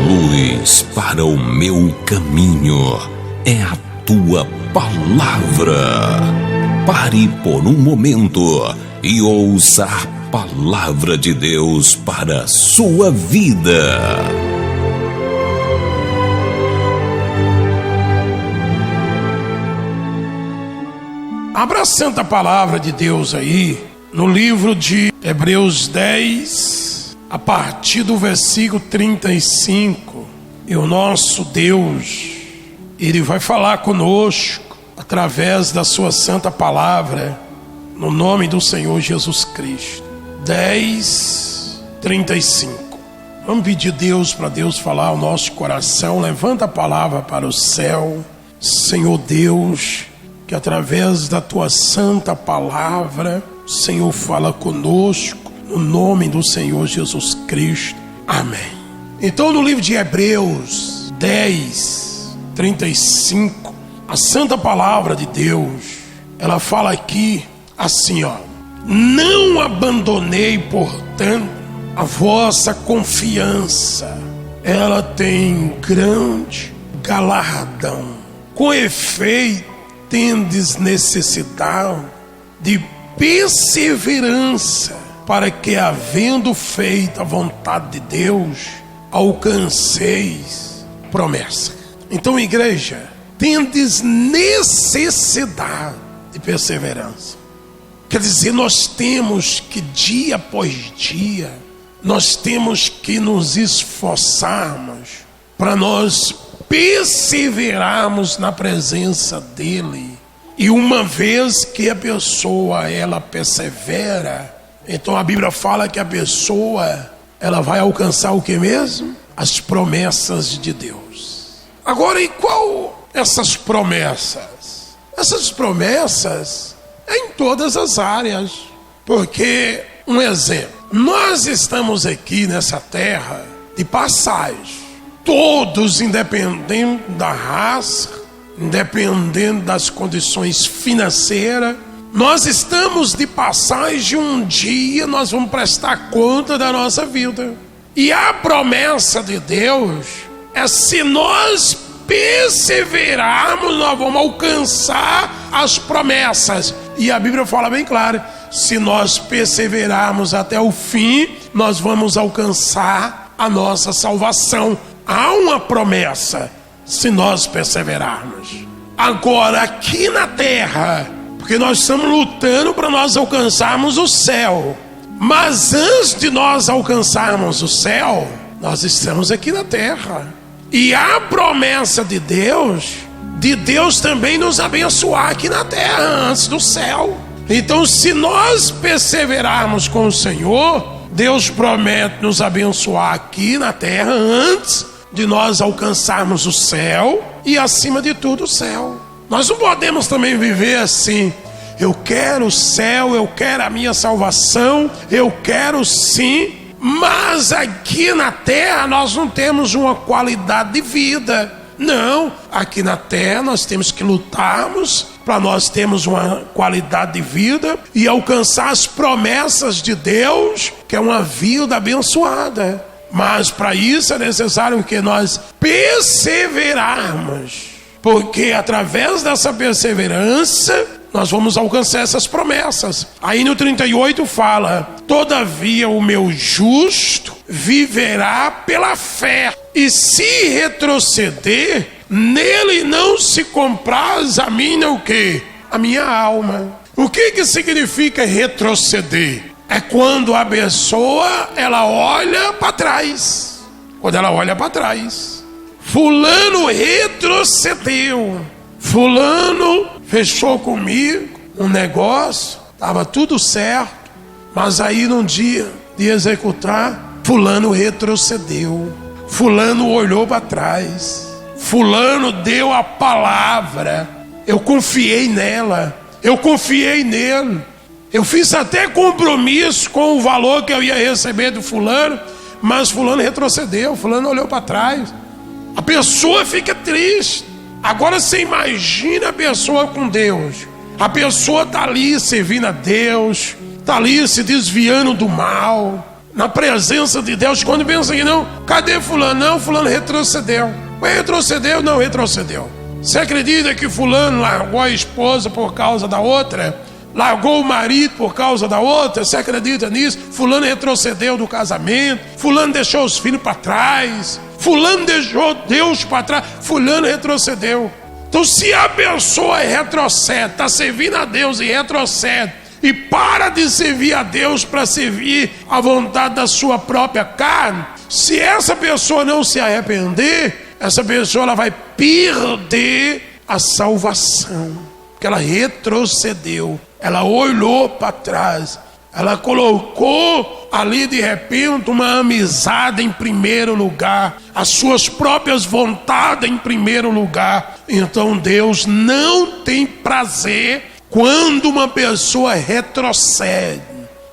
luz para o meu caminho é a tua palavra. Pare por um momento e ouça a palavra de Deus para a sua vida. Abra a santa palavra de Deus aí, no livro de Hebreus 10, a partir do versículo 35. E o nosso Deus, Ele vai falar conosco através da sua santa palavra, no nome do Senhor Jesus Cristo. 10, 35. Vamos pedir Deus para Deus falar ao nosso coração. Levanta a palavra para o céu. Senhor Deus, que através da tua santa palavra, o Senhor fala conosco, no nome do Senhor Jesus Cristo. Amém. Então, no livro de Hebreus 10, 35, a santa palavra de Deus, ela fala aqui assim, não abandonei, portanto, a vossa confiança, ela tem grande galardão. Com efeito, tendes necessidade de perseverança, para que, havendo feito a vontade de Deus, alcanceis promessa. Então, igreja, tendes necessidade de perseverança. Quer dizer, nós temos que, dia após dia, nós temos que nos esforçarmos para nós perseverarmos na presença dele. E uma vez que a pessoa ela persevera, então a Bíblia fala que a pessoa ela vai alcançar o que mesmo? As promessas de Deus. Agora, e qual essas promessas? Essas promessas é em todas as áreas. Porque, um exemplo, nós estamos aqui nessa terra de passagem. Todos, independente da raça, independente das condições financeiras, nós estamos de passagem. Um dia nós vamos prestar conta da nossa vida. E a promessa de Deus é: se nós perseverarmos, nós vamos alcançar as promessas. E a Bíblia fala bem claro: se nós perseverarmos até o fim, nós vamos alcançar a nossa salvação. Há uma promessa, se nós perseverarmos. Agora, aqui na terra, porque nós estamos lutando para nós alcançarmos o céu. Mas antes de nós alcançarmos o céu, nós estamos aqui na terra. E a promessa de Deus também nos abençoar aqui na terra, antes do céu. Então, se nós perseverarmos com o Senhor, Deus promete nos abençoar aqui na terra antes de nós alcançarmos o céu, e acima de tudo o céu. Nós não podemos também viver assim: eu quero o céu, eu quero a minha salvação, eu quero sim, mas aqui na terra nós não temos uma qualidade de vida. Não, aqui na terra nós temos que lutarmos para nós termos uma qualidade de vida e alcançar as promessas de Deus, que é uma vida abençoada. Mas para isso é necessário que nós perseverarmos, porque através dessa perseverança nós vamos alcançar essas promessas. Aí no 38 fala: todavia o meu justo viverá pela fé, e se retroceder, nele não se compraz a minha o quê? A minha alma. O que significa retroceder? É quando a pessoa ela olha para trás. Quando ela olha para trás, fulano retrocedeu, fulano fechou comigo um negócio, estava tudo certo, mas aí num dia de executar, fulano retrocedeu, fulano olhou para trás, fulano deu a palavra, eu confiei nela, eu confiei nele, eu fiz até compromisso com o valor que eu ia receber do fulano, mas fulano retrocedeu, fulano olhou para trás. A pessoa fica triste. Agora você imagina a pessoa com Deus. A pessoa está ali servindo a Deus, está ali se desviando do mal, na presença de Deus, quando pensa que não, cadê fulano? Não, fulano retrocedeu. Mas retrocedeu? Não, retrocedeu. Você acredita que fulano largou a esposa por causa da outra? Largou o marido por causa da outra? Você acredita nisso? Fulano retrocedeu do casamento, fulano deixou os filhos para trás, fulano deixou Deus para trás, fulano retrocedeu. Então, se a pessoa retrocede, está servindo a Deus e retrocede, e para de servir a Deus para servir a vontade da sua própria carne, se essa pessoa não se arrepender, essa pessoa ela vai perder a salvação, porque ela retrocedeu, ela olhou para trás, ela colocou ali de repente uma amizade em primeiro lugar, as suas próprias vontades em primeiro lugar. Então Deus não tem prazer quando uma pessoa retrocede,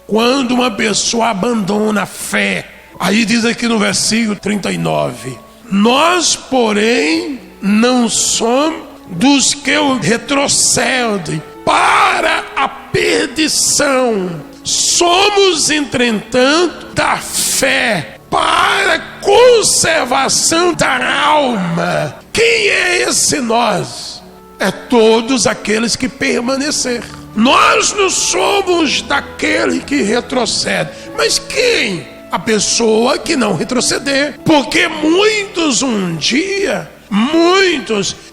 quando uma pessoa abandona a fé. Aí diz aqui no versículo 39, nós porém não somos dos que retrocedem para a perdição, somos entretanto da fé para a conservação da alma. Quem é esse nós? É todos aqueles que permanecer. Nós não somos daquele que retrocede. Mas quem? A pessoa que não retroceder. Porque muitos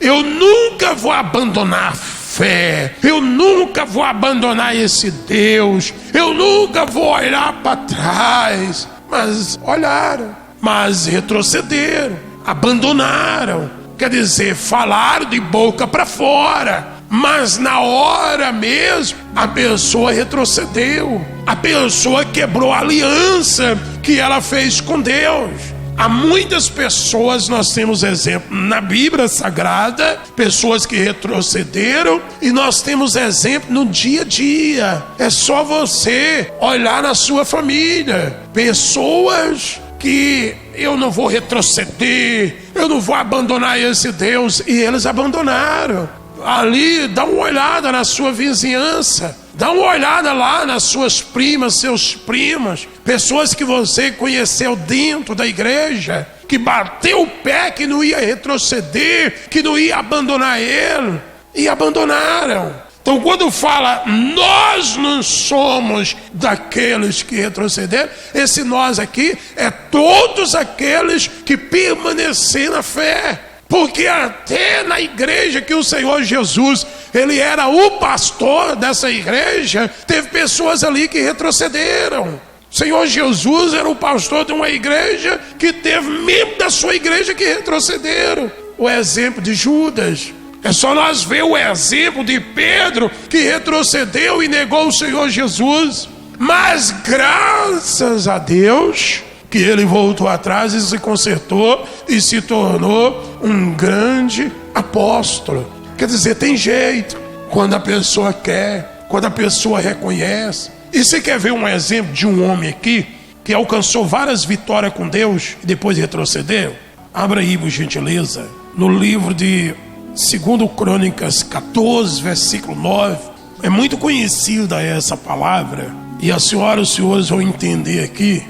eu nunca vou abandonar a fé, eu nunca vou abandonar esse Deus, eu nunca vou olhar para trás. Mas olharam, mas retrocederam, abandonaram. Quer dizer, falaram de boca para fora, mas na hora mesmo a pessoa retrocedeu, a pessoa quebrou a aliança que ela fez com Deus. Há muitas pessoas, nós temos exemplo na Bíblia Sagrada, pessoas que retrocederam, e nós temos exemplo no dia a dia. É só você olhar na sua família, pessoas que eu não vou retroceder, eu não vou abandonar esse Deus, e eles abandonaram. Ali, dá uma olhada na sua vizinhança, dá uma olhada lá nas suas primas, seus primos, pessoas que você conheceu dentro da igreja, que bateu o pé, que não ia retroceder, que não ia abandonar ele, e abandonaram. Então, quando fala, nós não somos daqueles que retrocederam, esse nós aqui é todos aqueles que permaneceram na fé. Porque até na igreja que o Senhor Jesus, ele era o pastor dessa igreja, teve pessoas ali que retrocederam. O Senhor Jesus era o pastor de uma igreja que teve membros da sua igreja que retrocederam. O exemplo de Judas. É só nós ver o exemplo de Pedro, que retrocedeu e negou o Senhor Jesus. Mas graças a Deus que ele voltou atrás e se consertou e se tornou um grande apóstolo. Quer dizer, tem jeito quando a pessoa quer, quando a pessoa reconhece. E você quer ver um exemplo de um homem aqui que alcançou várias vitórias com Deus e depois retrocedeu? Abra aí, por gentileza, no livro de 2 Crônicas 14, versículo 9. É muito conhecida essa palavra, e a senhora e os senhores vão entender aqui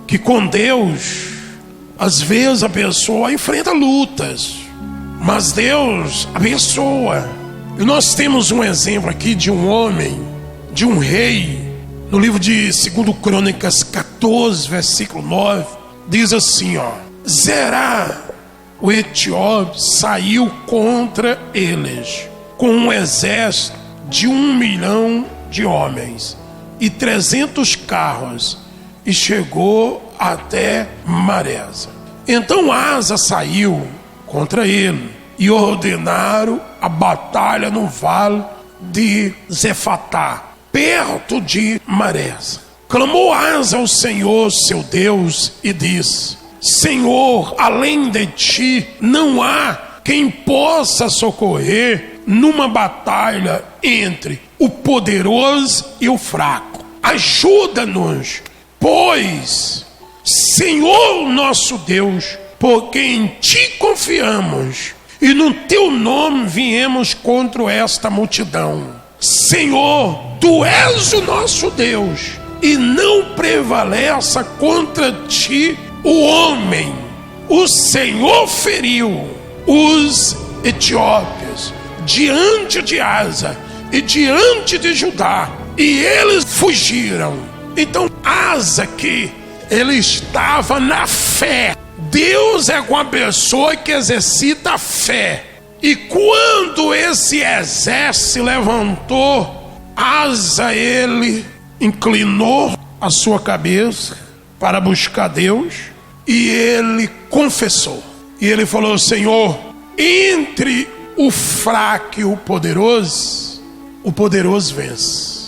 que com Deus, às vezes a pessoa enfrenta lutas, mas Deus abençoa. E nós temos um exemplo aqui de um homem, de um rei, no livro de 2 Crônicas 14, versículo 9, diz assim, Zerá, o etíope, saiu contra eles com um exército de 1 milhão de homens e 300 carros, e chegou até Maresa. Então Asa saiu contra ele e ordenaram a batalha no vale de Zefatá, perto de Maresa. Clamou Asa ao Senhor, seu Deus, e disse: Senhor, além de ti não há quem possa socorrer numa batalha entre o poderoso e o fraco. Ajuda-nos, pois, Senhor nosso Deus, porque em ti confiamos e no teu nome viemos contra esta multidão. Senhor, tu és o nosso Deus, e não prevaleça contra ti o homem. O Senhor feriu os etíopes diante de Asa e diante de Judá, e eles fugiram. Então Asa aqui, ele estava na fé. Deus é uma pessoa que exercita a fé. E quando esse exército se levantou, Asa, ele inclinou a sua cabeça para buscar Deus, e ele confessou. E ele falou: Senhor, entre o fraco e o poderoso vence.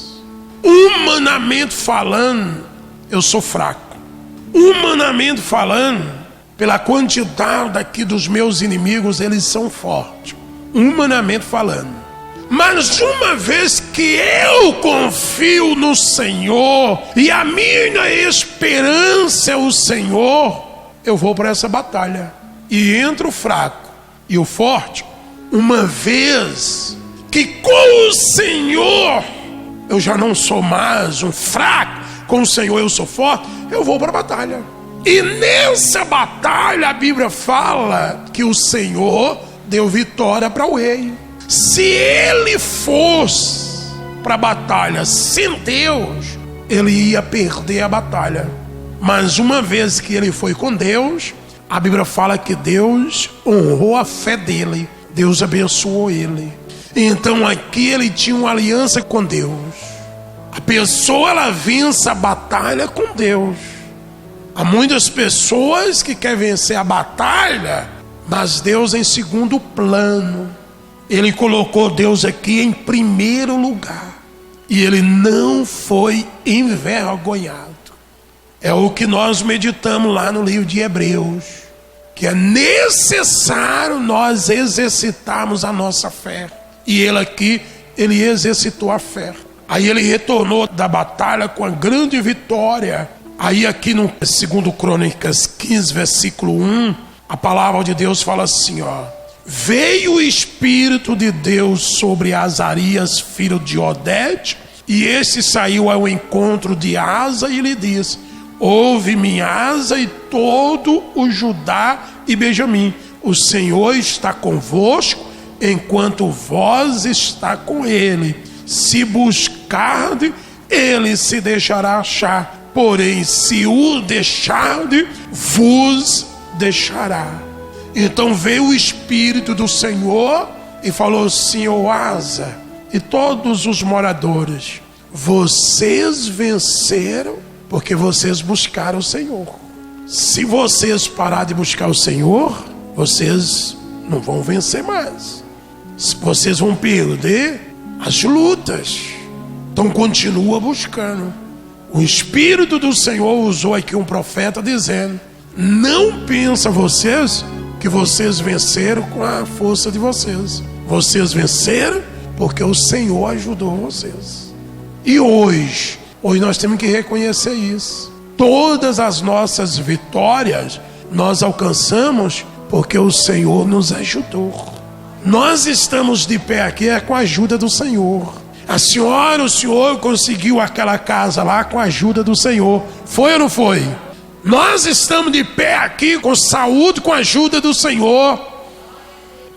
Humanamente falando, eu sou fraco. Humanamente falando, pela quantidade aqui dos meus inimigos, eles são fortes, humanamente falando. Mas uma vez que eu confio no Senhor e a minha esperança é o Senhor, eu vou para essa batalha. E entre o fraco e o forte, uma vez que com o Senhor eu já não sou mais um fraco, com o Senhor eu sou forte, eu vou para a batalha. E nessa batalha a Bíblia fala que o Senhor deu vitória para o rei. Se ele fosse para a batalha sem Deus, ele ia perder a batalha. Mas uma vez que ele foi com Deus, a Bíblia fala que Deus honrou a fé dele, Deus abençoou ele. Então aqui ele tinha uma aliança com Deus. A pessoa, ela vence a batalha com Deus. Há muitas pessoas que querem vencer a batalha, mas Deus em segundo plano. Ele colocou Deus aqui em primeiro lugar. E ele não foi envergonhado. É o que nós meditamos lá no livro de Hebreus. Que é necessário nós exercitarmos a nossa fé. E ele aqui, ele exercitou a fé. Aí ele retornou da batalha com a grande vitória. Aí aqui no 2 Crônicas 15, versículo 1, a palavra de Deus fala assim, ó: veio o Espírito de Deus sobre Azarias, filho de Oded, e este saiu ao encontro de Asa e lhe disse: ouve-me, Asa, e todo o Judá e Benjamim, o Senhor está convosco, enquanto vós está com ele. Se buscarde, ele se deixará achar. Porém, se o deixarde, vos deixará. Então veio o Espírito do Senhor e falou assim: ó Asa e todos os moradores, vocês venceram porque vocês buscaram o Senhor. Se vocês parar de buscar o Senhor, vocês não vão vencer mais. Vocês vão perder as lutas. Então continua buscando. O Espírito do Senhor usou aqui um profeta dizendo: não pensa vocês que vocês venceram com a força de vocês. Vocês venceram porque o Senhor ajudou vocês. E hoje nós temos que reconhecer isso. Todas as nossas vitórias nós alcançamos porque o Senhor nos ajudou. Nós estamos de pé aqui com a ajuda do Senhor. A senhora, o senhor conseguiu aquela casa lá com a ajuda do Senhor. Foi ou não foi? Nós estamos de pé aqui com saúde, com a ajuda do Senhor.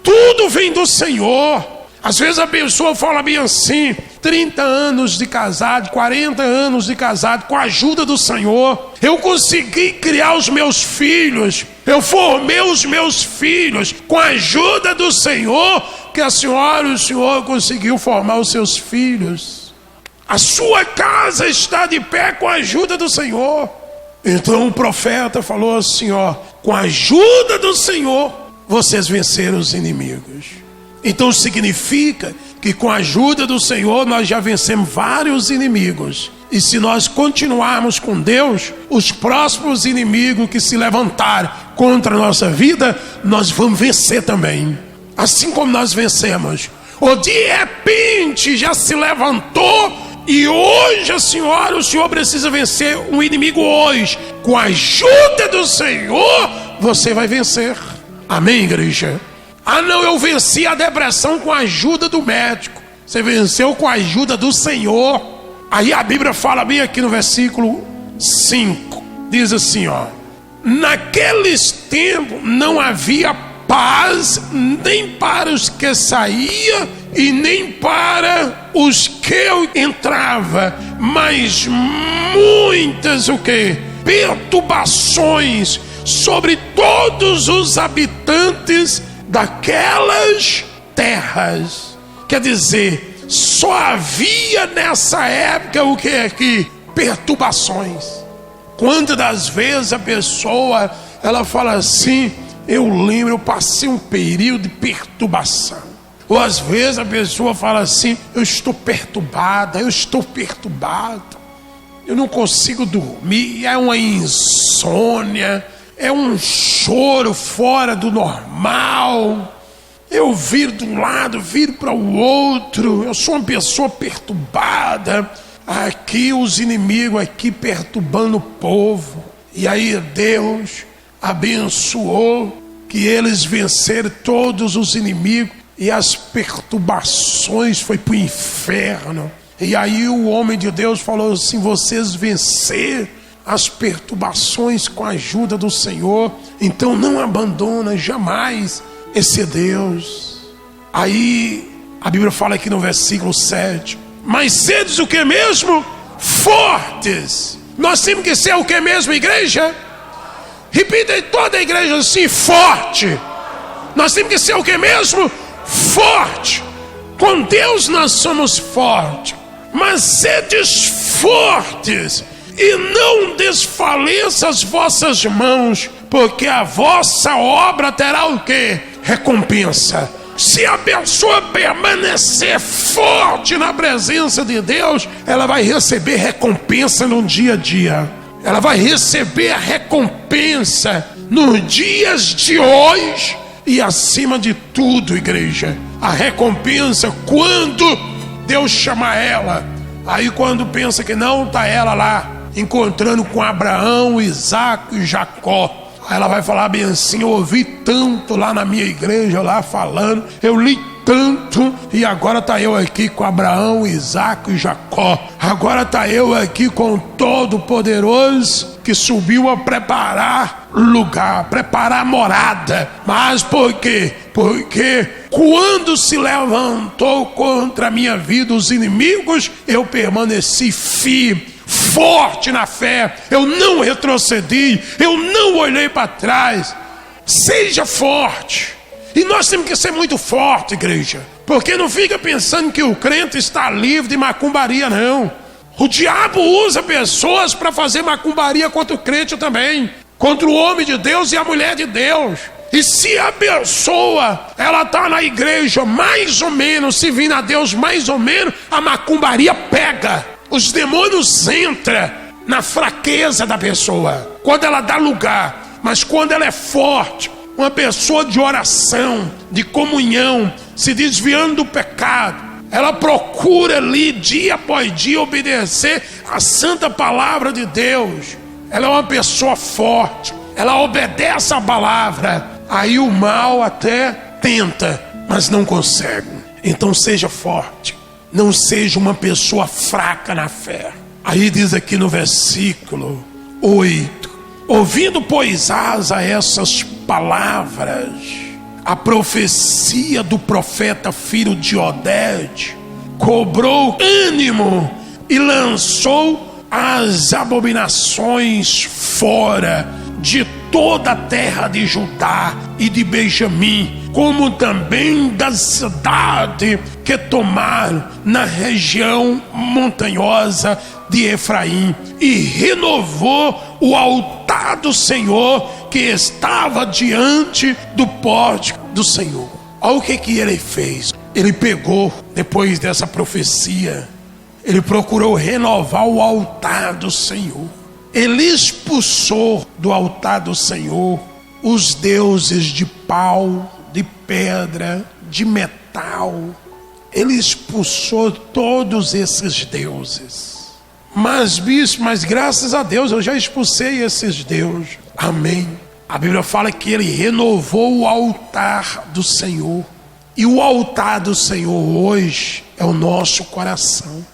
Tudo vem do Senhor. Às vezes a pessoa fala bem assim: 30 anos de casado, 40 anos de casado, com a ajuda do Senhor. Eu consegui criar os meus filhos. Eu formei os meus filhos com a ajuda do Senhor. Que a senhora e o senhor conseguiu formar os seus filhos. A sua casa está de pé com a ajuda do Senhor. Então o profeta falou assim, ó: com a ajuda do Senhor vocês venceram os inimigos. Então significa que com a ajuda do Senhor nós já vencemos vários inimigos. E se nós continuarmos com Deus, os próximos inimigos que se levantarem contra a nossa vida, nós vamos vencer também. Assim como nós vencemos. Ou de repente já se levantou, e hoje a senhora, o senhor precisa vencer um inimigo hoje. Com a ajuda do Senhor, você vai vencer. Amém, igreja? Ah não, eu venci a depressão com a ajuda do médico. Você venceu com a ajuda do Senhor. Aí a Bíblia fala bem aqui no versículo 5. Diz assim, ó: naqueles tempos não havia paz nem para os que saíam e nem para os que entravam, mas muitas o quê? Perturbações sobre todos os habitantes daquelas terras. Quer dizer, só havia nessa época o que aqui? Perturbações. Quantas das vezes a pessoa, ela fala assim: eu lembro, eu passei um período de perturbação. Ou às vezes a pessoa fala assim: eu estou perturbada, eu estou perturbado, eu não consigo dormir, é uma insônia, é um choro fora do normal. Eu viro de um lado, viro para o outro, eu sou uma pessoa perturbada. Aqui os inimigos aqui perturbando o povo. E aí Deus abençoou que eles venceram todos os inimigos e as perturbações foi para o inferno. E aí o homem de Deus falou assim: vocês venceram as perturbações com a ajuda do Senhor, então não abandona jamais esse Deus. Aí a Bíblia fala aqui no versículo 7: mas sedes o que mesmo? Fortes. Nós temos que ser o que mesmo, igreja? Repita em toda a igreja assim: forte. Nós temos que ser o que mesmo? Forte. Com Deus nós somos fortes. Mas sedes fortes e não desfaleça as vossas mãos, porque a vossa obra terá o que? Recompensa. Se a pessoa permanecer forte na presença de Deus, ela vai receber recompensa no dia a dia. Ela vai receber a recompensa nos dias de hoje e acima de tudo, igreja, a recompensa quando Deus chama ela. Aí quando pensa que não, está ela lá encontrando com Abraão, Isaac e Jacó. Aí ela vai falar bem assim: eu ouvi tanto lá na minha igreja, lá falando, eu li tanto, e agora está eu aqui com Abraão, Isaac e Jacó. Agora está eu aqui com o Todo-Poderoso, que subiu a preparar lugar, preparar morada. Mas por quê? Porque quando se levantou contra a minha vida os inimigos, eu permaneci firme, forte na fé. Eu não retrocedi, eu não olhei para trás. Seja forte. E nós temos que ser muito forte, igreja, porque não fica pensando que o crente está livre de macumbaria, não. O diabo usa pessoas para fazer macumbaria contra o crente também, contra o homem de Deus e a mulher de Deus. E se a pessoa, ela está na igreja mais ou menos, se vir a Deus mais ou menos, a macumbaria pega. Os demônios entram na fraqueza da pessoa, quando ela dá lugar. Mas quando ela é forte, uma pessoa de oração, de comunhão, se desviando do pecado, ela procura ali dia após dia obedecer a santa palavra de Deus. Ela é uma pessoa forte, ela obedece a palavra. Aí o mal até tenta, mas não consegue. Então seja forte, não seja uma pessoa fraca na fé. Aí diz aqui no versículo 8: ouvindo pois Asa essas palavras, a profecia do profeta filho de Oded, cobrou ânimo e lançou as abominações fora de toda a terra de Judá e de Benjamim, como também da cidade que tomaram na região montanhosa de Efraim, e renovou o altar do Senhor que estava diante do pórtico do Senhor. Olha o que ele fez. Ele pegou, depois dessa profecia, ele procurou renovar o altar do Senhor. Ele expulsou do altar do Senhor os deuses de pau, de pedra, de metal. Ele expulsou todos esses deuses. Mas bispo, mas graças a Deus eu já expulsei esses deuses. Amém. A Bíblia fala que ele renovou o altar do Senhor. E o altar do Senhor hoje é o nosso coração.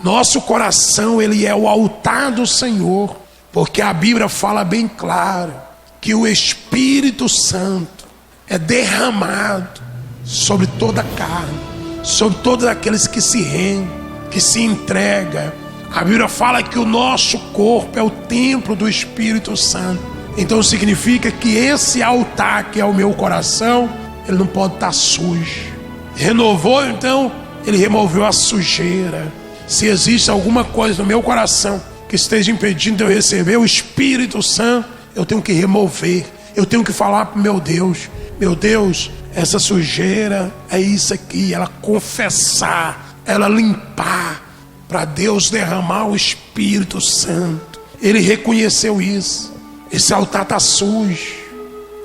Nosso coração, ele é o altar do Senhor, porque a Bíblia fala bem claro que o Espírito Santo é derramado sobre toda a carne, sobre todos aqueles que se rendem, que se entregam. A Bíblia fala que o nosso corpo é o templo do Espírito Santo. Então significa que esse altar que é o meu coração, ele não pode estar sujo. Renovou, então ele removeu a sujeira. Se existe alguma coisa no meu coração que esteja impedindo de eu receber o Espírito Santo, eu tenho que remover. Eu tenho que falar para meu Deus, essa sujeira é isso aqui. Ela confessar, ela limpar, para Deus derramar o Espírito Santo. Ele reconheceu isso. Esse altar está sujo.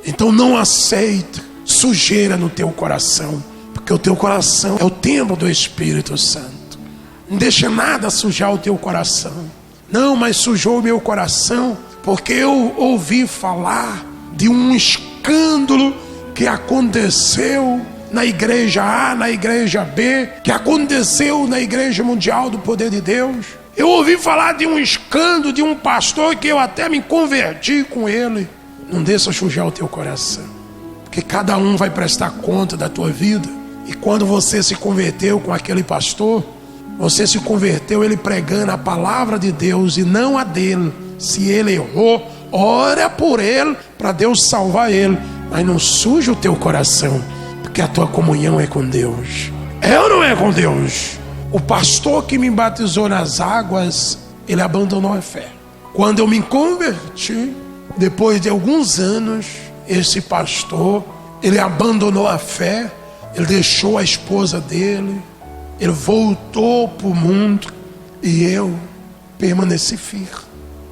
Então não aceita sujeira no teu coração, porque o teu coração é o templo do Espírito Santo. Não deixa nada sujar o teu coração. Não, mas sujou o meu coração porque eu ouvi falar de um escândalo que aconteceu na igreja A, na igreja B, que aconteceu na Igreja Mundial do Poder de Deus. Eu ouvi falar de um escândalo de um pastor que eu até me converti com ele. Não deixa sujar o teu coração, porque cada um vai prestar conta da tua vida. E quando você se converteu com aquele pastor, você se converteu ele pregando a palavra de Deus e não a dele. Se ele errou, ora por ele para Deus salvar ele, mas não suja o teu coração, porque a tua comunhão é com Deus. É ou não é com Deus? O pastor que me batizou nas águas, ele abandonou a fé. Quando eu me converti, depois de alguns anos, esse pastor, ele abandonou a fé, ele deixou a esposa dele, ele voltou para o mundo e eu permaneci firme.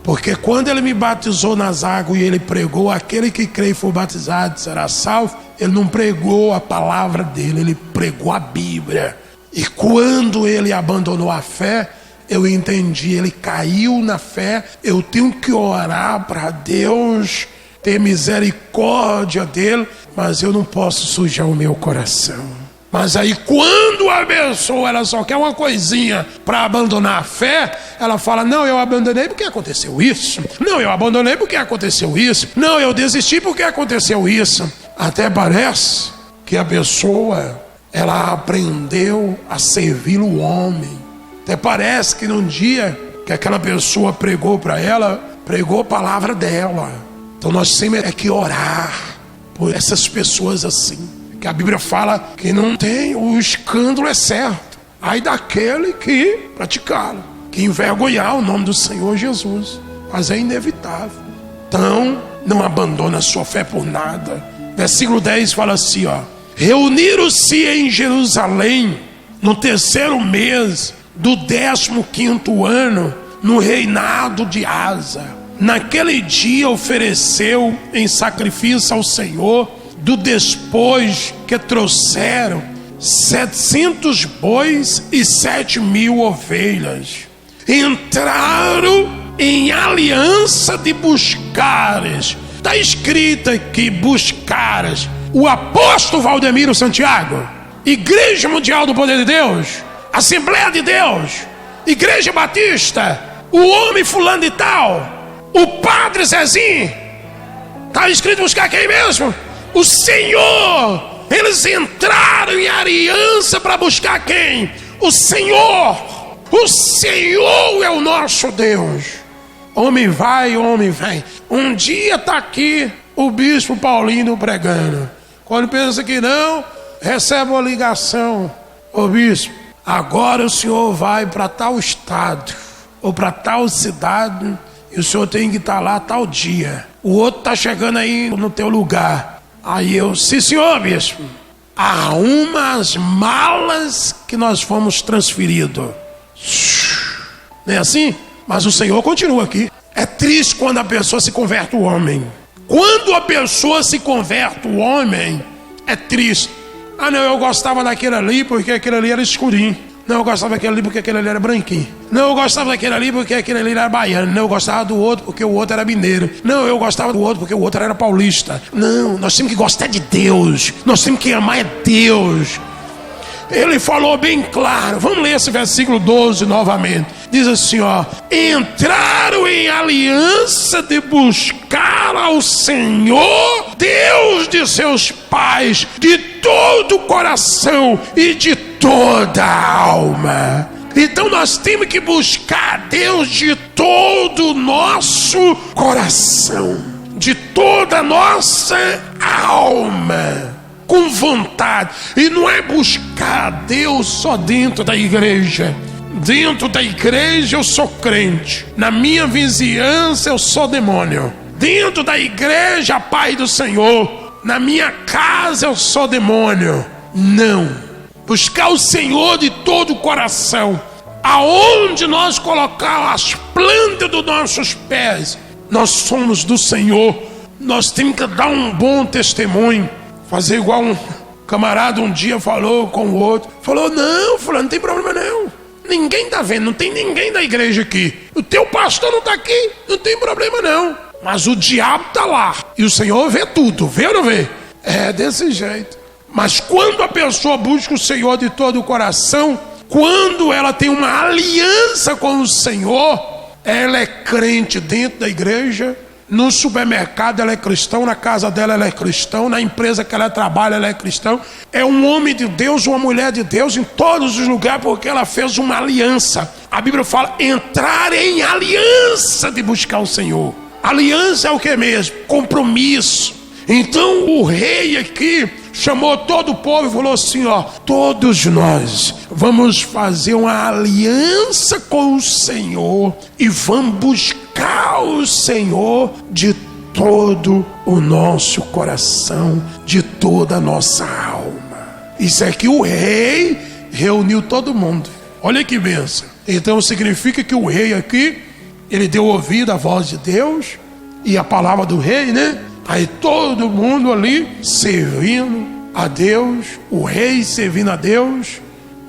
Porque quando ele me batizou nas águas e ele pregou, aquele que crê e for batizado será salvo, ele não pregou a palavra dele, ele pregou a Bíblia. E quando ele abandonou a fé, eu entendi, ele caiu na fé, eu tenho que orar para Deus ter misericórdia dele, mas eu não posso sujar o meu coração. Mas aí quando a pessoa ela só quer uma coisinha para abandonar a fé, ela fala, não, eu abandonei porque aconteceu isso. Não, eu abandonei porque aconteceu isso. Não, eu desisti porque aconteceu isso. Até parece que a pessoa, ela aprendeu a servir o homem. Até parece que num dia que aquela pessoa pregou para ela, pregou a palavra dela. Então nós sempre é que orar por essas pessoas assim. Que a Bíblia fala que não tem, o escândalo é certo. Aí daquele que praticá-lo, que envergonhar o nome do Senhor Jesus. Mas é inevitável. Então, não abandona a sua fé por nada. Versículo 10 fala assim, ó. Reuniram-se em Jerusalém no 3º mês do 15º ano, no reinado de Asa. Naquele dia ofereceu em sacrifício ao Senhor, do despois que trouxeram 700 bois e 7.000 ovelhas. Entraram em aliança de buscares. Está escrito aqui, buscares. O apóstolo Valdemiro Santiago, Igreja Mundial do Poder de Deus, Assembleia de Deus, Igreja Batista, o homem fulano de tal, o padre Zezinho. Está escrito buscar quem mesmo? O Senhor. Eles entraram em aliança para buscar quem? O Senhor. O Senhor é o nosso Deus. Homem vai, homem vem. Um dia está aqui o bispo Paulino pregando. Quando pensa que não, recebe uma ligação. Ô bispo, agora o senhor vai para tal estado ou para tal cidade e o senhor tem que estar lá tal dia. O outro está chegando aí no teu lugar. Aí eu, sim senhor bispo, arruma as malas que nós fomos transferidos. Não é assim? Mas o Senhor continua aqui. É triste quando a pessoa se converte o homem. Quando a pessoa se converte o homem, é triste. Ah não, eu gostava daquele ali porque aquele ali era escurinho. Não, eu gostava daquele ali porque aquele ali era branquinho. Não, eu gostava daquele ali porque aquele ali era baiano. Não, eu gostava do outro porque o outro era mineiro. Não, eu gostava do outro porque o outro era paulista. Não, nós temos que gostar de Deus. Nós temos que amar a Deus. ele falou bem claro. Vamos ler esse versículo 12 novamente. Diz assim, ó: entraram em aliança de buscar ao Senhor, Deus de seus pais, de todo o coração e de toda a alma. Então nós temos que buscar a Deus de todo o nosso coração, de toda a nossa alma, com vontade. E não é buscar a Deus só dentro da igreja. Dentro da igreja eu sou crente, na minha vizinhança eu sou demônio. Dentro da igreja, Pai do Senhor, na minha casa eu sou demônio. Não. Buscar o Senhor de todo o coração. Aonde nós colocar as plantas dos nossos pés, nós somos do Senhor. Nós temos que dar um bom testemunho. Fazer igual um camarada um dia falou com o outro. Falou, não, fulano, não tem problema não. Ninguém está vendo, não tem ninguém da igreja aqui. O teu pastor não está aqui, não tem problema não. Mas o diabo está lá. E o Senhor vê tudo, vê ou não vê? É desse jeito. Mas quando a pessoa busca o Senhor de todo o coração, quando ela tem uma aliança com o Senhor, ela é crente dentro da igreja, no supermercado ela é cristão, na casa dela ela é cristão, na empresa que ela trabalha ela é cristão. É um homem de Deus, uma mulher de Deus em todos os lugares, porque ela fez uma aliança. A Bíblia fala entrar em aliança de buscar o Senhor. Aliança é o que mesmo? Compromisso. Então o rei aqui chamou todo o povo e falou assim, ó: todos nós vamos fazer uma aliança com o Senhor e vamos buscar o Senhor de todo o nosso coração, de toda a nossa alma. Isso é que o rei reuniu todo mundo. Olha que bênção. Então significa que o rei aqui, ele deu ouvido à voz de Deus e a palavra do rei, né? Aí todo mundo ali servindo a Deus, o rei servindo a Deus.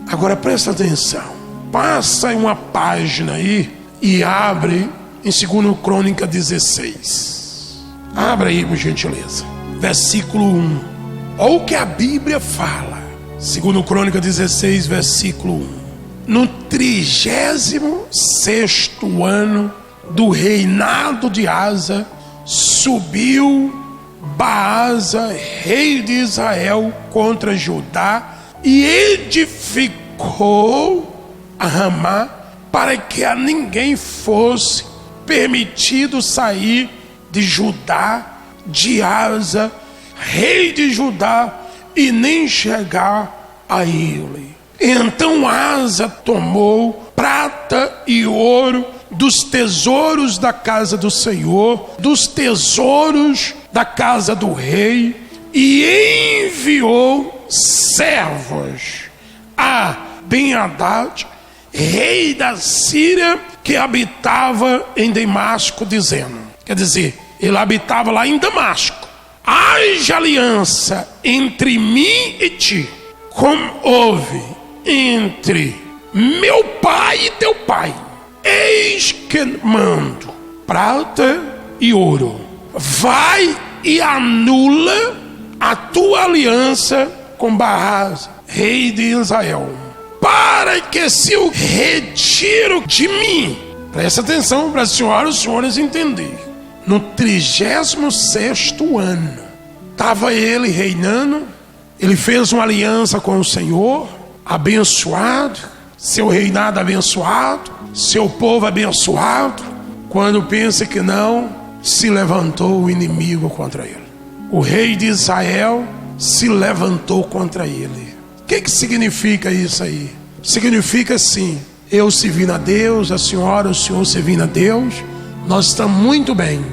Agora presta atenção, passa uma página aí e abre em 2 Crônica 16. Abra aí, por gentileza, versículo 1. Olha o que a Bíblia fala. 2 Crônica 16, versículo 1. No 36º ano do reinado de Asa, subiu Baasa, rei de Israel, contra Judá e edificou a Ramá, para que a ninguém fosse permitido sair de Judá, de Asa, rei de Judá, e nem chegar a ele. Então Asa tomou prata e ouro dos tesouros da casa do Senhor, dos tesouros da casa do rei, e enviou servos a Ben-Hadad, rei da Síria, que habitava em Damasco, dizendo, quer dizer, ele habitava lá em Damasco: haja aliança entre mim e ti, como houve entre meu pai e teu pai. Eis que mando prata e ouro. Vai e anula a tua aliança com Baasa, rei de Israel, para que se o retiro de mim. Presta atenção para as senhoras e os senhores entenderem. No 36º ano, estava ele reinando. Ele fez uma aliança com o Senhor, abençoado, seu reinado abençoado, seu povo abençoado. Quando pensa que não, se levantou o inimigo contra ele. O rei de Israel se levantou contra ele. O que significa isso aí? Significa assim: eu servindo a Deus, a senhora, o senhor servindo a Deus, nós estamos muito bem.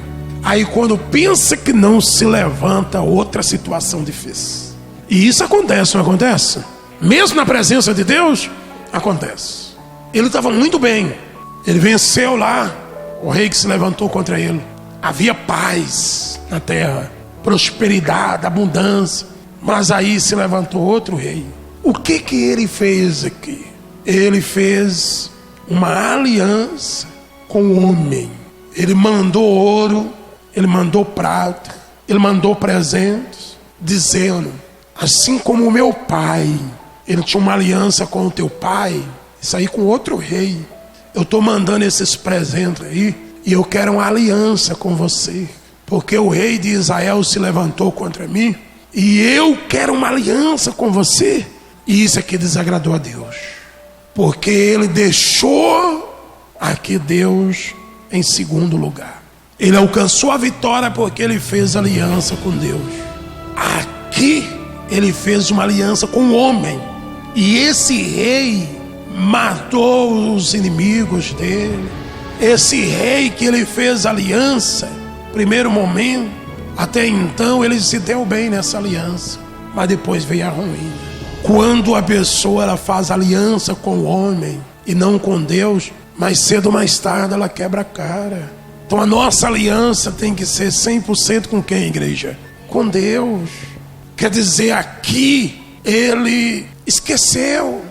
Aí quando pensa que não, se levanta outra situação difícil. E isso acontece, não acontece? Mesmo na presença de Deus, acontece. Ele estava muito bem, ele venceu lá o rei que se levantou contra ele. Havia paz na terra, prosperidade, abundância. Mas aí se levantou outro rei. O que ele fez aqui? Ele fez uma aliança com o homem. Ele mandou ouro, ele mandou prata, ele mandou presentes, dizendo: assim como o meu pai ele tinha uma aliança com o teu pai, isso aí com outro rei. Eu estou mandando esses presentes aí, e eu quero uma aliança com você, porque o rei de Israel se levantou contra mim, e eu quero uma aliança com você. E isso aqui desagradou a Deus, porque ele deixou aqui Deus em segundo lugar. Ele alcançou a vitória porque ele fez aliança com Deus. Aqui ele fez uma aliança com o homem, e esse rei matou os inimigos dele. Esse rei que ele fez aliança, primeiro momento, até então ele se deu bem nessa aliança, mas depois veio a ruína. Quando a pessoa ela faz aliança com o homem e não com Deus, mais cedo ou mais tarde ela quebra a cara. Então a nossa aliança tem que ser 100% com quem, igreja? Com Deus. Quer dizer, aqui ele esqueceu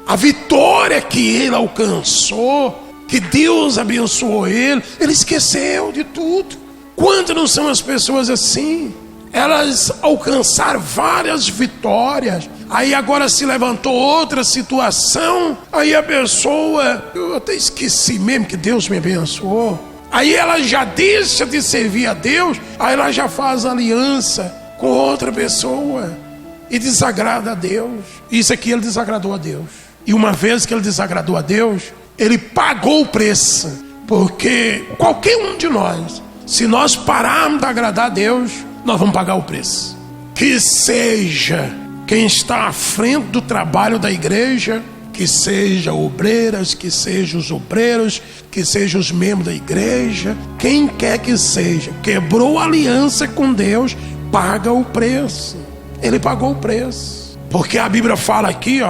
a vitória que ele alcançou, que Deus abençoou ele esqueceu de tudo. Quantas não são as pessoas assim? Elas alcançaram várias vitórias, aí agora se levantou outra situação, aí a pessoa, eu até esqueci mesmo que Deus me abençoou. Aí ela já deixa de servir a Deus, aí ela já faz aliança com outra pessoa e desagrada a Deus. Isso aqui ele desagradou a Deus. E uma vez que ele desagradou a Deus, ele pagou o preço. Porque qualquer um de nós, se nós pararmos de agradar a Deus, nós vamos pagar o preço. Que seja quem está à frente do trabalho da igreja, que seja obreiras, que sejam os obreiros, que sejam os membros da igreja, quem quer que seja, quebrou a aliança com Deus, paga o preço. Ele pagou o preço. Porque a Bíblia fala aqui,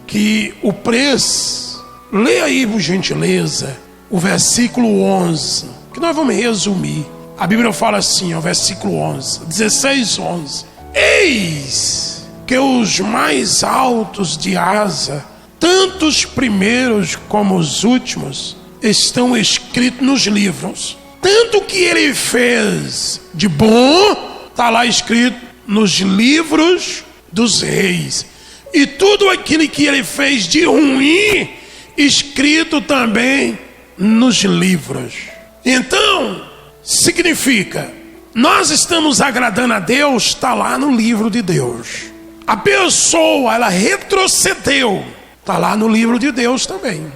que o preço, leia aí por gentileza o versículo 11, que nós vamos resumir. A Bíblia fala assim, versículo 11, 16:11. Eis que os mais altos de asa, tanto os primeiros como os últimos, estão escritos nos livros. Tanto que ele fez de bom, está lá escrito nos livros dos reis. E tudo aquilo que ele fez de ruim, escrito também nos livros. Então, significa, nós estamos agradando a Deus, está lá no livro de Deus. A pessoa, ela retrocedeu, está lá no livro de Deus também.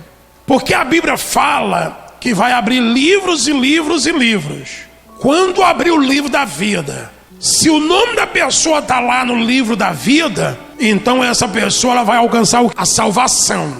Porque a Bíblia fala que vai abrir livros e livros e livros. Quando abrir o livro da vida, se o nome da pessoa está lá no livro da vida, então essa pessoa ela vai alcançar a salvação.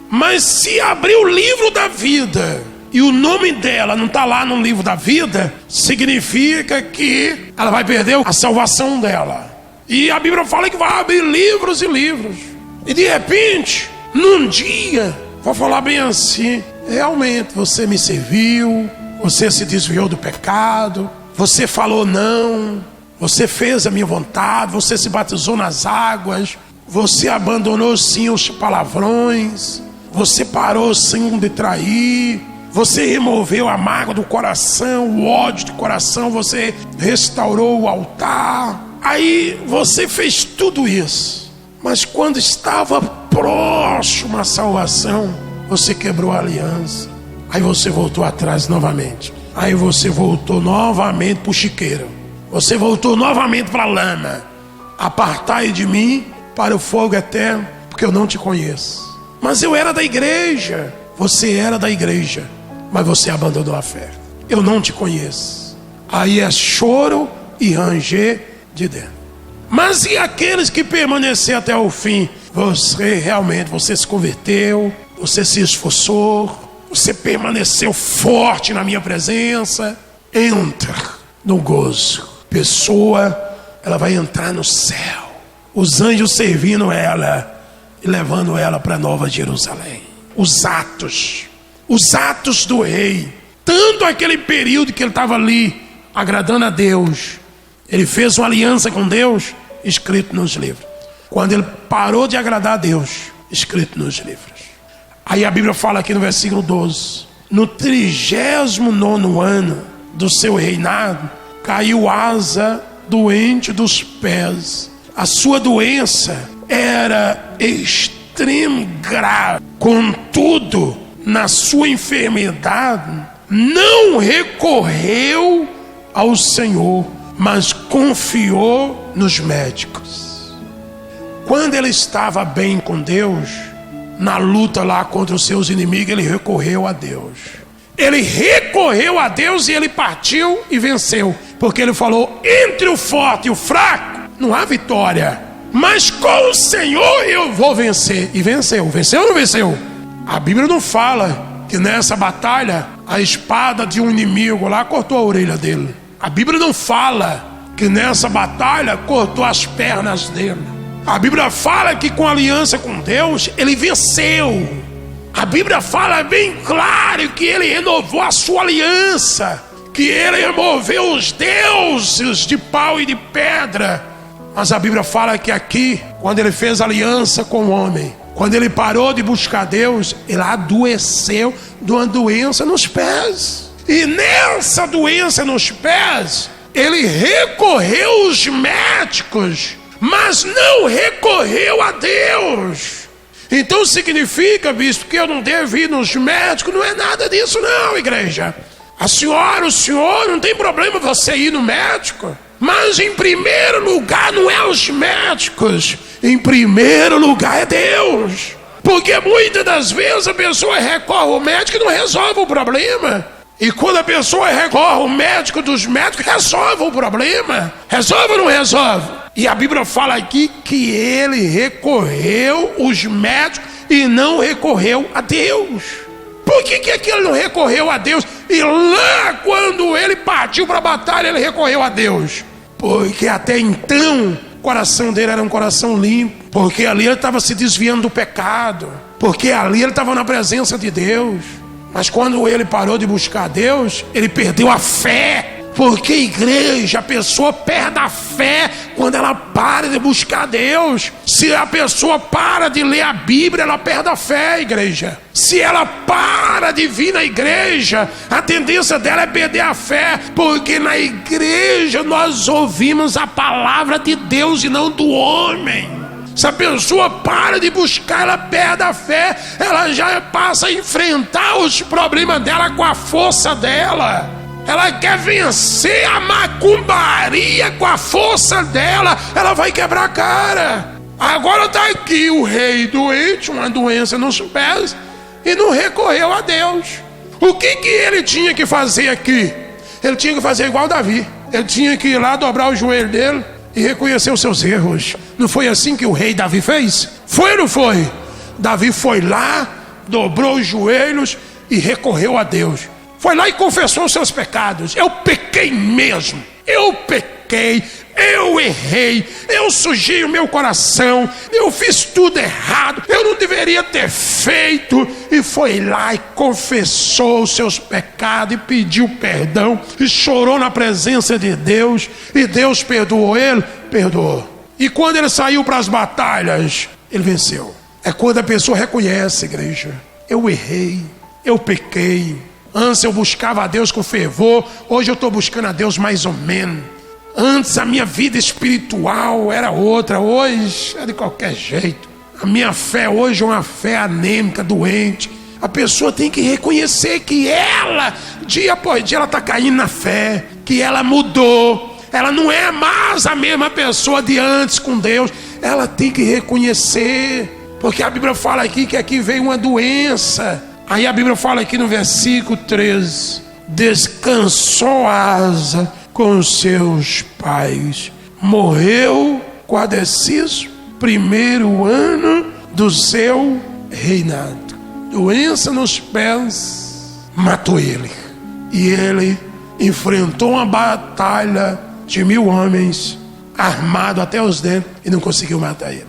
Mas se abrir o livro da vida e o nome dela não está lá no livro da vida, significa que ela vai perder a salvação dela. E a Bíblia fala que vai abrir livros e livros. E de repente, num dia, vou falar bem assim, realmente você me serviu, você se desviou do pecado, você falou não, você fez a minha vontade, você se batizou nas águas, você abandonou sim os palavrões, você parou sim de trair, você removeu a mágoa do coração, o ódio do coração, você restaurou o altar. Aí você fez tudo isso, mas quando estava próximo à salvação, você quebrou a aliança. Aí você voltou atrás novamente. Aí você voltou novamente para o chiqueiro. Você voltou novamente para a lama. Apartai de mim para o fogo eterno, porque eu não te conheço. Mas eu era da igreja. Você era da igreja, mas você abandonou a fé. Eu não te conheço. Aí é choro e ranger de dentro. Mas e aqueles que permaneceram até o fim? Você se converteu, você se esforçou, você permaneceu forte na minha presença. Entra no gozo. Pessoa, ela vai entrar no céu. Os anjos servindo ela e levando ela para Nova Jerusalém. Os atos do rei. Tanto aquele período que ele estava ali agradando a Deus, ele fez uma aliança com Deus, escrito nos livros. Quando ele parou de agradar a Deus, escrito nos livros. Aí a Bíblia fala aqui no versículo 12: no 39º ano do seu reinado, caiu Asa doente dos pés. A sua doença era extremo grave. Contudo, na sua enfermidade, não recorreu ao Senhor, mas confiou nos médicos. Quando ele estava bem com Deus, na luta lá contra os seus inimigos, ele recorreu a Deus. Ele recorreu a Deus e ele partiu e venceu. Porque ele falou, entre o forte e o fraco, não há vitória. Mas com o Senhor eu vou vencer. E venceu. Venceu ou não venceu? A Bíblia não fala que nessa batalha, a espada de um inimigo lá cortou a orelha dele. A Bíblia não fala que nessa batalha cortou as pernas dele. A Bíblia fala que com a aliança com Deus, ele venceu. A Bíblia fala bem claro que ele renovou a sua aliança, que ele removeu os deuses de pau e de pedra. Mas a Bíblia fala que aqui, quando ele fez aliança com o homem, quando ele parou de buscar Deus, ele adoeceu de uma doença nos pés. E nessa doença nos pés, ele recorreu aos médicos, mas não recorreu a Deus. Então significa, bispo, que eu não devo ir nos médicos? Não é nada disso não, igreja. O senhor, não tem problema você ir no médico. Mas em primeiro lugar não é os médicos. Em primeiro lugar é Deus. Porque muitas das vezes a pessoa recorre ao médico e não resolve o problema. E quando a pessoa recorre ao médico dos médicos, resolve o problema. Resolve ou não resolve? E a Bíblia fala aqui que ele recorreu aos médicos e não recorreu a Deus. Por que ele não recorreu a Deus? E lá quando ele partiu para a batalha, ele recorreu a Deus. Porque até então, o coração dele era um coração limpo. Porque ali ele estava se desviando do pecado. Porque ali ele estava na presença de Deus. Mas quando ele parou de buscar Deus, ele perdeu a fé. Porque, igreja, a pessoa perde a fé quando ela para de buscar Deus. Se a pessoa para de ler a Bíblia, ela perde a fé, igreja. Se ela para de vir na igreja, a tendência dela é perder a fé. Porque na igreja nós ouvimos a palavra de Deus e não do homem. Se a pessoa para de buscar, ela perde a fé. Ela já passa a enfrentar os problemas dela com a força dela. Ela quer vencer a macumbaria com a força dela. Ela vai quebrar a cara. Agora está aqui o rei doente, uma doença nos pés, e não recorreu a Deus. O que ele tinha que fazer aqui? Ele tinha que fazer igual Davi. Ele tinha que ir lá, dobrar o joelho dele e reconhecer os seus erros. Não foi assim que o rei Davi fez? Foi ou não foi? Davi foi lá, dobrou os joelhos e recorreu a Deus. Foi lá e confessou os seus pecados. Eu pequei mesmo. Eu pequei. Eu errei. Eu sujei o meu coração. Eu fiz tudo errado. Eu não deveria ter feito. E foi lá e confessou os seus pecados. E pediu perdão. E chorou na presença de Deus. E Deus perdoou ele? Perdoou. E quando ele saiu para as batalhas, ele venceu. É quando a pessoa reconhece, igreja. Eu errei. Eu pequei. Antes eu buscava a Deus com fervor, hoje eu estou buscando a Deus mais ou menos. Antes a minha vida espiritual era outra, hoje é de qualquer jeito. A minha fé hoje é uma fé anêmica, doente. A pessoa tem que reconhecer que ela, dia após dia, ela está caindo na fé, que ela mudou. Ela não é mais a mesma pessoa de antes com Deus. Ela tem que reconhecer, porque a Bíblia fala aqui que aqui veio uma doença. Aí a Bíblia fala aqui no versículo 13: descansou Asa com seus pais, morreu quadeciso, primeiro ano do seu reinado. Doença nos pés matou ele. E ele enfrentou uma batalha de 1000 homens, armado até os dentes, e não conseguiu matar ele.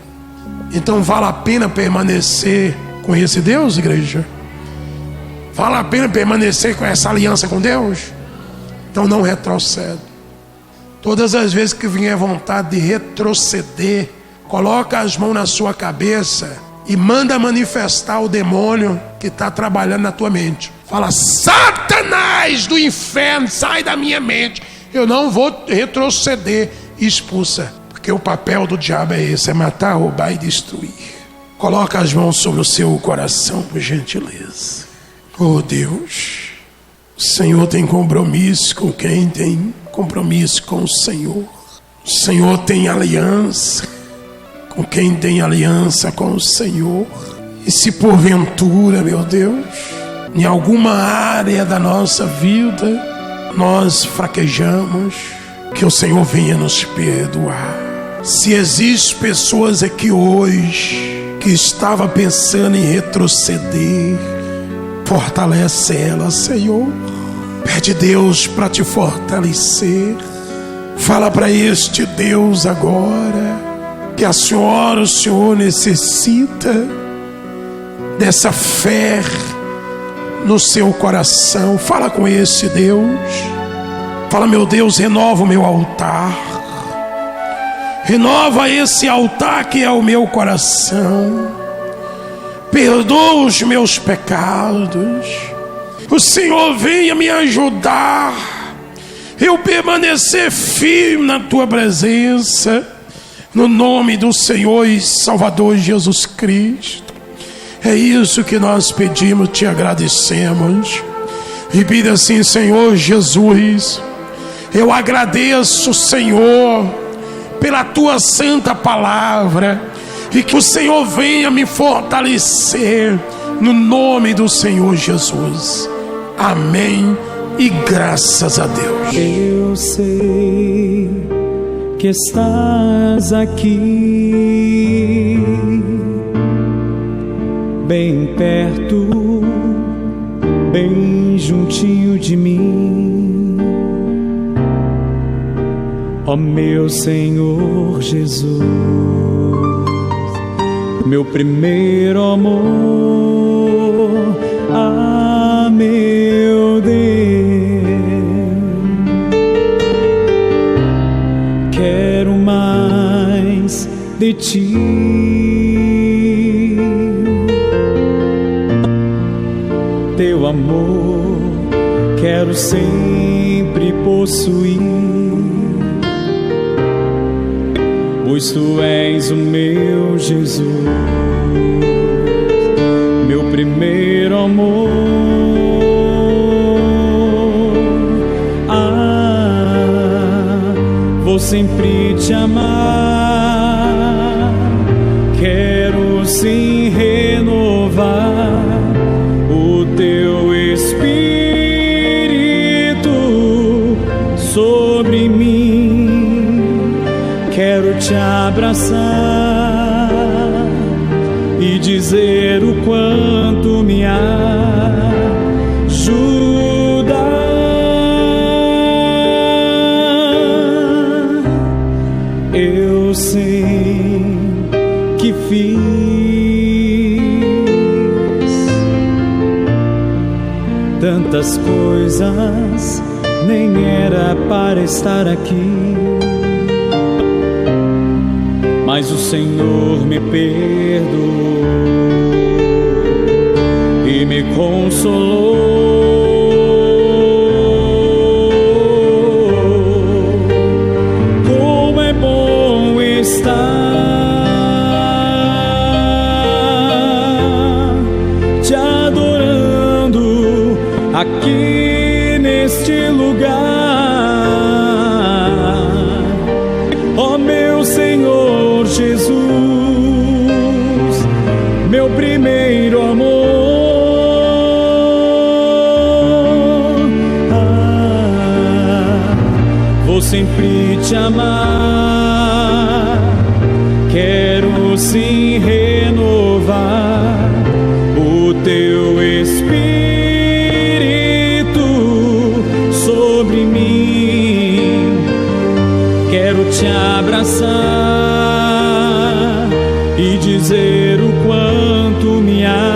Então vale a pena permanecer com esse Deus, igreja? Vale a pena permanecer com essa aliança com Deus? Então não retrocede. Todas as vezes que vier vontade de retroceder, coloca as mãos na sua cabeça e manda manifestar o demônio que está trabalhando na tua mente. Fala: Satanás do inferno, sai da minha mente. Eu não vou retroceder. E expulsa. Porque o papel do diabo é esse, é matar, roubar e destruir. Coloca as mãos sobre o seu coração, por gentileza. Oh Deus, o Senhor tem compromisso com quem tem compromisso com o Senhor. O Senhor tem aliança com quem tem aliança com o Senhor. E se porventura, meu Deus, em alguma área da nossa vida nós fraquejamos, que o Senhor venha nos perdoar. Se existem pessoas aqui hoje que estava pensando em retroceder, fortalece ela, Senhor. Pede Deus para te fortalecer. Fala para este Deus agora que a senhora, o Senhor necessita dessa fé no seu coração. Fala com esse Deus. Fala, meu Deus, renova o meu altar. Renova esse altar que é o meu coração. Perdoa os meus pecados. O Senhor venha me ajudar. Eu permanecer firme na tua presença. No nome do Senhor e Salvador Jesus Cristo. É isso que nós pedimos, te agradecemos. E pida assim, Senhor Jesus, eu agradeço, Senhor, pela tua santa palavra, e que o Senhor venha me fortalecer no nome do Senhor Jesus. Amém e graças a Deus. Eu sei que estás aqui, bem perto, bem juntinho de mim, ó meu Senhor Jesus, meu primeiro amor, meu Deus, quero mais de ti. Teu amor quero sempre possuir, pois tu és o meu Jesus, meu primeiro amor. Vou sempre te amar, quero sim renovar o teu Espírito sobre mim. Quero te abraçar e dizer o quanto me ajuda. Eu sei que fiz tantas coisas, nem era para estar aqui, mas o Senhor me perdoou e me consolou. Como é bom estar te adorando aqui neste lugar, ó meu Senhor Jesus, meu primeiro amor. Vou sempre te amar, quero sim renovar o teu Espírito sobre mim. Quero te abraçar e dizer o quanto me ajuda,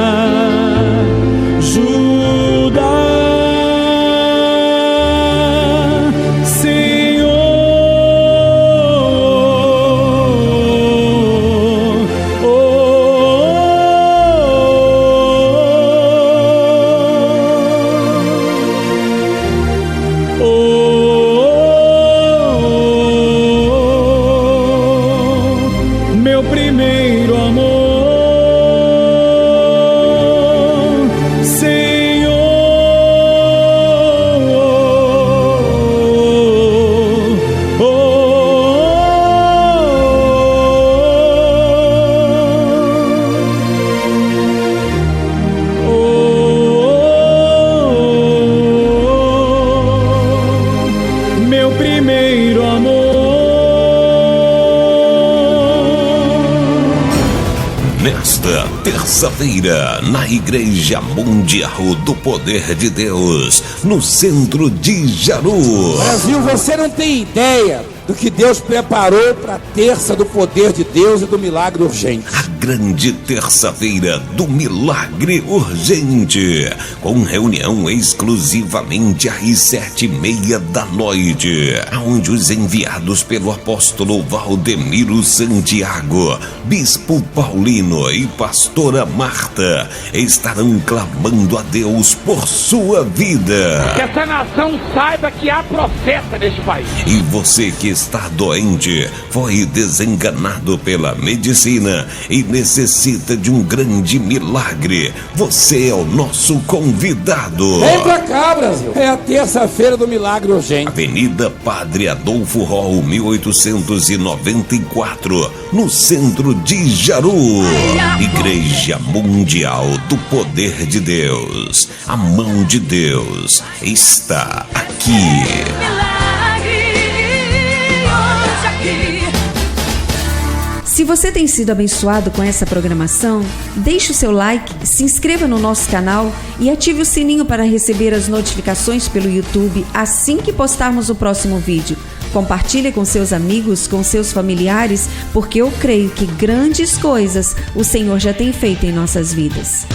Senhor. nesta terça-feira, na Igreja Mundial do Poder de Deus, no centro de Jaru. Brasil, você não tem ideia do que Deus preparou para a terça do poder de Deus e do milagre urgente. A grande terça-feira do milagre urgente, com reunião exclusivamente às 7:30 da noite, onde os enviados pelo apóstolo Valdemiro Santiago, bispo Paulino e pastora Marta estarão clamando a Deus por sua vida. Que essa nação saiba que há profeta neste país. E você que está doente, foi desenganado pela medicina e necessita de um grande milagre, você é o nosso convidado. Vem pra cá, Brasil. É a terça-feira do milagre urgente. Avenida Padre Adolfo Hall, 1894, no centro de Jaru. Igreja Mundial do Poder de Deus. A mão de Deus está aqui. Se você tem sido abençoado com essa programação, deixe o seu like, se inscreva no nosso canal e ative o sininho para receber as notificações pelo YouTube assim que postarmos o próximo vídeo. Compartilhe com seus amigos, com seus familiares, porque eu creio que grandes coisas o Senhor já tem feito em nossas vidas.